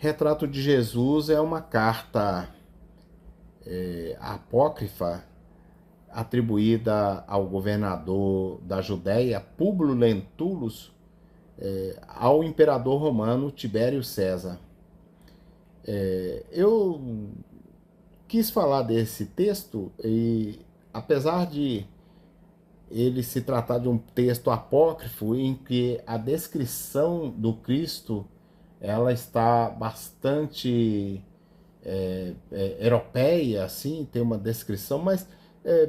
Retrato de Jesus é uma carta apócrifa atribuída ao governador da Judéia, Públio Lentulus, ao imperador romano Tibério César. Eu quis falar desse texto e, apesar de ele se tratar de um texto apócrifo em que a descrição do Cristo ela está bastante europeia, assim, tem uma descrição, mas é,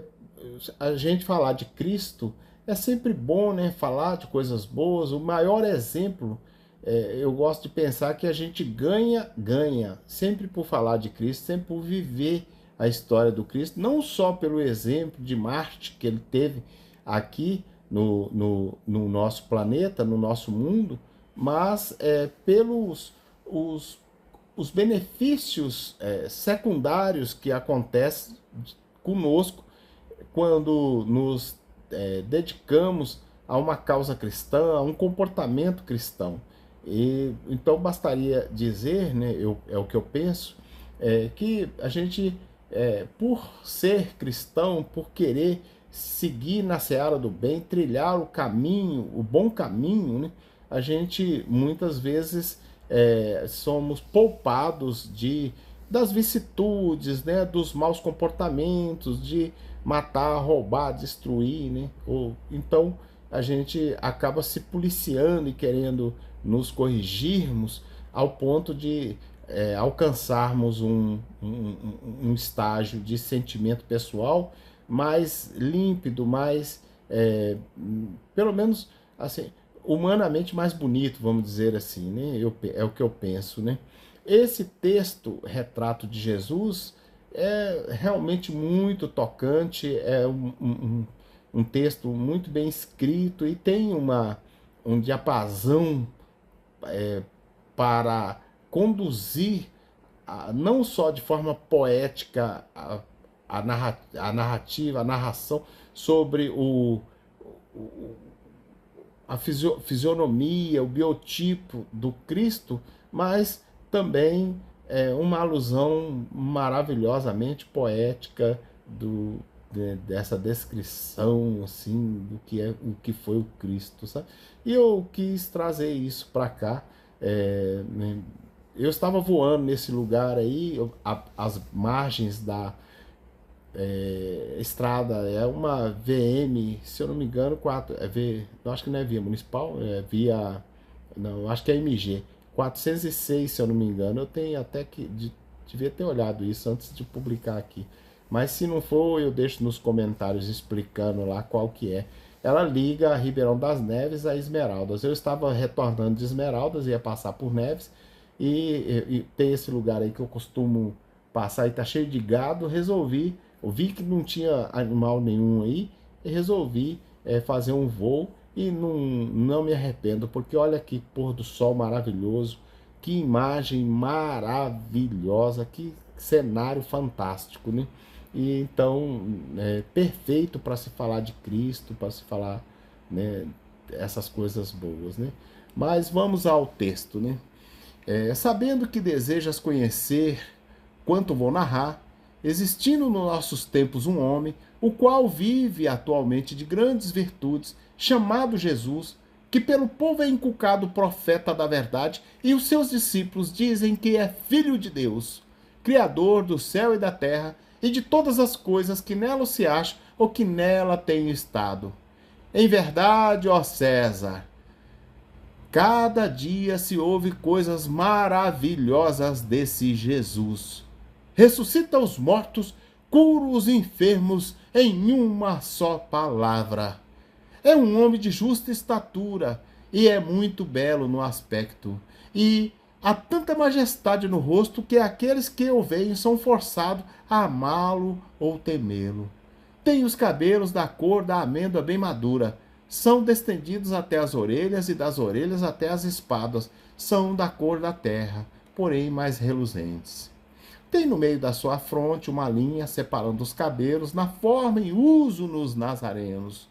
a gente falar de Cristo é sempre bom, né? Falar de coisas boas. O maior exemplo, eu gosto de pensar que a gente ganha sempre por falar de Cristo, sempre por viver a história do Cristo, não só pelo exemplo de Marte que ele teve aqui no nosso planeta, no nosso mundo, mas pelos os benefícios secundários que acontecem conosco quando nos dedicamos a uma causa cristã, a um comportamento cristão. E então bastaria dizer, né, é o que eu penso, que a gente, por ser cristão, por querer seguir na seara do bem, trilhar o caminho, o bom caminho, né, a gente muitas vezes somos poupados das vicissitudes, né, dos maus comportamentos, de matar, roubar, destruir, né? Então a gente acaba se policiando e querendo nos corrigirmos ao ponto de alcançarmos um estágio de sentimento pessoal mais límpido, mais, pelo menos assim, humanamente mais bonito, vamos dizer assim, né? É o que eu penso, né? Esse texto, Retrato de Jesus, é realmente muito tocante, é um texto muito bem escrito e tem um diapasão para conduzir, não só de forma poética, a narrativa, a narração sobre a fisionomia, o biotipo do Cristo, mas também uma alusão maravilhosamente poética dessa descrição assim do que o que foi o Cristo, sabe? E eu quis trazer isso para cá. Né? Eu estava voando nesse lugar aí, as margens da estrada, é uma VM, se eu não me engano, não, acho que não é via municipal, não, acho que é MG, 406, se eu não me engano. Eu tenho até que, devia ter olhado isso antes de publicar aqui, mas se não for, eu deixo nos comentários explicando lá qual que é. Ela liga a Ribeirão das Neves a Esmeraldas. Eu estava retornando de Esmeraldas, ia passar por Neves, e tem esse lugar aí que eu costumo passar e tá cheio de gado. Eu vi que não tinha animal nenhum aí e resolvi fazer um voo e não me arrependo, porque olha que pôr do sol maravilhoso, que imagem maravilhosa, que cenário fantástico, né? E então, perfeito para se falar de Cristo, para se falar, né, essas coisas boas, né? Mas vamos ao texto, né? Sabendo que desejas conhecer quanto vou narrar, existindo nos nossos tempos um homem, o qual vive atualmente de grandes virtudes, chamado Jesus, que pelo povo é inculcado profeta da verdade, e os seus discípulos dizem que é filho de Deus, criador do céu e da terra, e de todas as coisas que nela se acham ou que nela têm estado. Em verdade, ó César, cada dia se ouve coisas maravilhosas desse Jesus. Ressuscita os mortos, cura os enfermos em uma só palavra. É um homem de justa estatura e é muito belo no aspecto. E há tanta majestade no rosto que aqueles que o veem são forçados a amá-lo ou temê-lo. Tem os cabelos da cor da amêndoa bem madura. São descendidos até as orelhas e das orelhas até as espáduas. São da cor da terra, porém mais reluzentes. Tem no meio da sua fronte uma linha separando os cabelos na forma e uso nos nazarenos.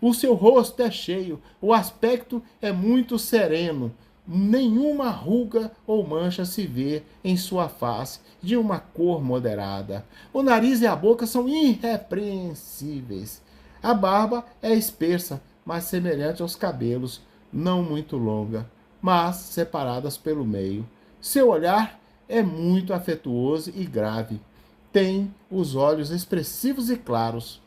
O seu rosto é cheio, o aspecto é muito sereno, nenhuma ruga ou mancha se vê em sua face, de uma cor moderada. O nariz e a boca são irrepreensíveis. A barba é espessa, mas semelhante aos cabelos, não muito longa, mas separadas pelo meio. Seu olhar é muito afetuoso e grave. Tem os olhos expressivos e claros.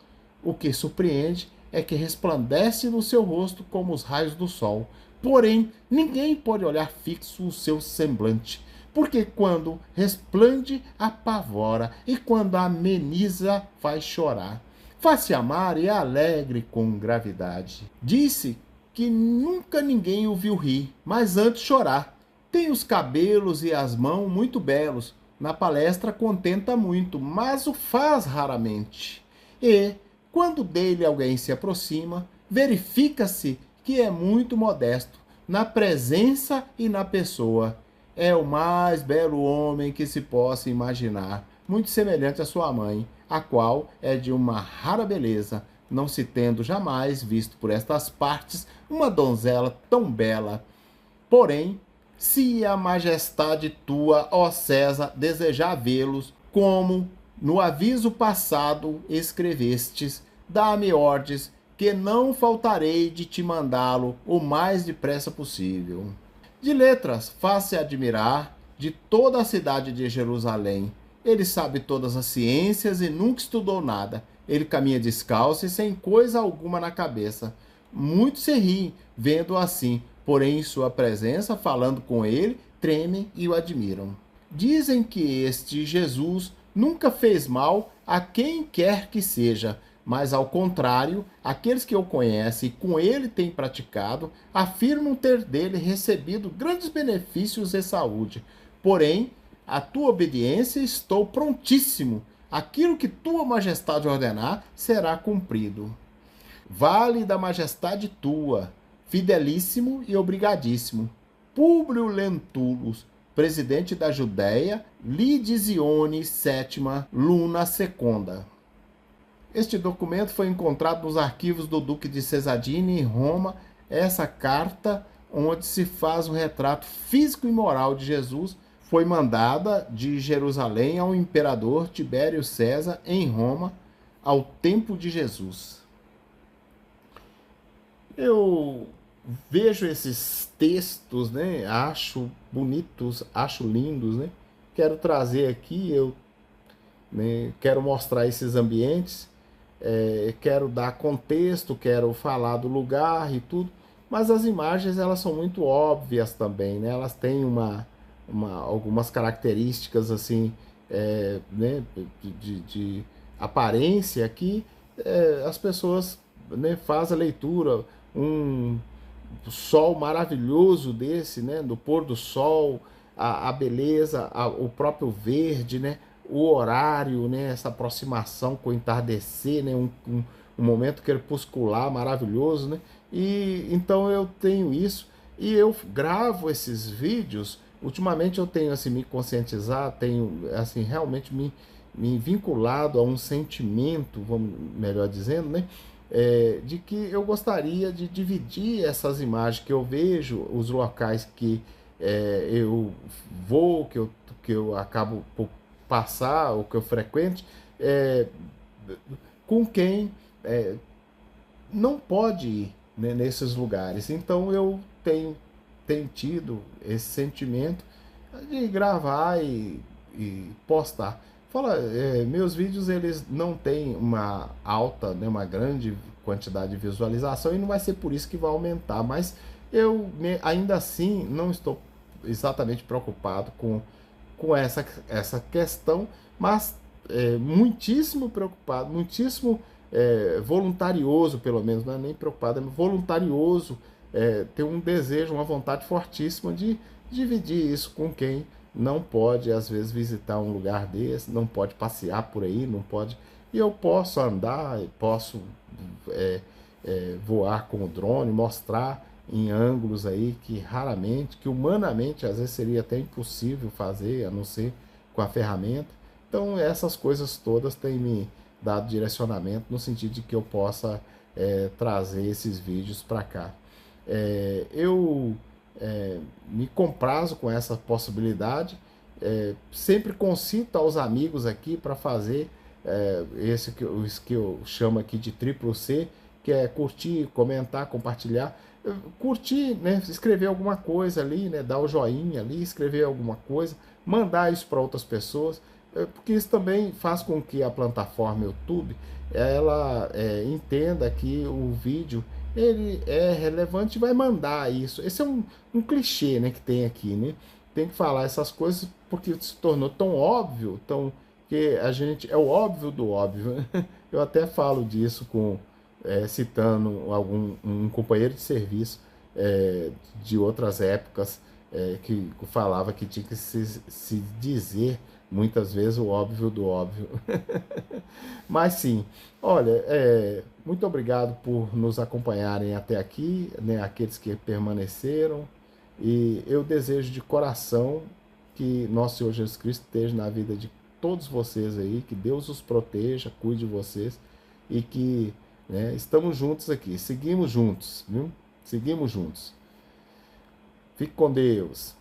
O que surpreende é que resplandece no seu rosto como os raios do sol. Porém, ninguém pode olhar fixo o seu semblante, porque quando resplande, apavora, e quando ameniza, faz chorar. Faz-se amar e é alegre com gravidade. Disse que nunca ninguém o viu rir, mas antes chorar. Tem os cabelos e as mãos muito belos. Na palestra contenta muito, mas o faz raramente. E, quando dele alguém se aproxima, verifica-se que é muito modesto, na presença e na pessoa. É o mais belo homem que se possa imaginar, muito semelhante à sua mãe, a qual é de uma rara beleza, não se tendo jamais visto por estas partes uma donzela tão bela. Porém, se a majestade tua, ó César, desejar vê-los, como no aviso passado escrevestes, dá-me ordens, que não faltarei de te mandá-lo o mais depressa possível. De letras, faz-se admirar de toda a cidade de Jerusalém. Ele sabe todas as ciências e nunca estudou nada. Ele caminha descalço e sem coisa alguma na cabeça. Muitos se riem, vendo-o assim, porém em sua presença, falando com ele, tremem e o admiram. Dizem que este Jesus nunca fez mal a quem quer que seja, mas ao contrário, aqueles que o conhecem e com ele têm praticado, afirmam ter dele recebido grandes benefícios e saúde. Porém, a tua obediência estou prontíssimo. Aquilo que tua majestade ordenar será cumprido. Vale da majestade tua, fidelíssimo e obrigadíssimo. Públio Lentulus, presidente da Judéia, Lidizione VII, Luna II. Este documento foi encontrado nos arquivos do Duque de Cesadini, em Roma. Essa carta, onde se faz um retrato físico e moral de Jesus, foi mandada de Jerusalém ao imperador Tibério César, em Roma, ao tempo de Jesus. Eu vejo esses textos, né? Acho bonitos, acho lindos, né? Quero trazer aqui, quero mostrar esses ambientes, quero dar contexto, quero falar do lugar e tudo, mas as imagens elas são muito óbvias também, né? Elas têm algumas características assim, né, de aparência que as pessoas, né, fazem a leitura, um sol maravilhoso desse, né, do pôr do sol, a beleza, o próprio verde, né, o horário, né, essa aproximação com o entardecer, né, um momento crepuscular maravilhoso, né, e então eu tenho isso e eu gravo esses vídeos. Ultimamente eu tenho assim me conscientizar, tenho assim realmente me vinculado a um sentimento, vamos melhor dizendo, né, de que eu gostaria de dividir essas imagens que eu vejo, os locais que eu vou, que eu acabo por passar, ou que eu frequente, com quem não pode ir, né, nesses lugares. Então eu tenho tido esse sentimento de gravar e postar. Fala, meus vídeos eles não têm uma alta, né, uma grande quantidade de visualização e não vai ser por isso que vai aumentar, mas eu ainda assim não estou exatamente preocupado com essa questão, mas muitíssimo preocupado, muitíssimo voluntarioso, pelo menos, não é nem preocupado, é voluntarioso, ter um desejo, uma vontade fortíssima de dividir isso com quem não pode, às vezes, visitar um lugar desse, não pode passear por aí, não pode. E eu posso andar, posso voar com o drone, mostrar em ângulos aí que raramente, que humanamente, às vezes seria até impossível fazer, a não ser com a ferramenta. Então, essas coisas todas têm me dado direcionamento no sentido de que eu possa trazer esses vídeos para cá. Eu me comprazo com essa possibilidade. Sempre concito aos amigos aqui para fazer isso que eu chamo aqui de triplo C, que é curtir, comentar, compartilhar. Curtir, né, escrever alguma coisa ali, né, dar o joinha ali, escrever alguma coisa, mandar isso para outras pessoas, porque isso também faz com que a plataforma YouTube ela entenda que o vídeo ele é relevante e vai mandar isso. Esse é um clichê, né, que tem aqui, né? Tem que falar essas coisas porque se tornou tão óbvio, tão que a gente é o óbvio do óbvio. Eu até falo disso citando um companheiro de serviço de outras épocas que falava que tinha que se dizer muitas vezes o óbvio do óbvio. Mas sim, olha, muito obrigado por nos acompanharem até aqui, né, aqueles que permaneceram, e eu desejo de coração que nosso Senhor Jesus Cristo esteja na vida de todos vocês aí, que Deus os proteja, cuide de vocês, e que, né, estamos juntos aqui, seguimos juntos, viu? Seguimos juntos. Fique com Deus.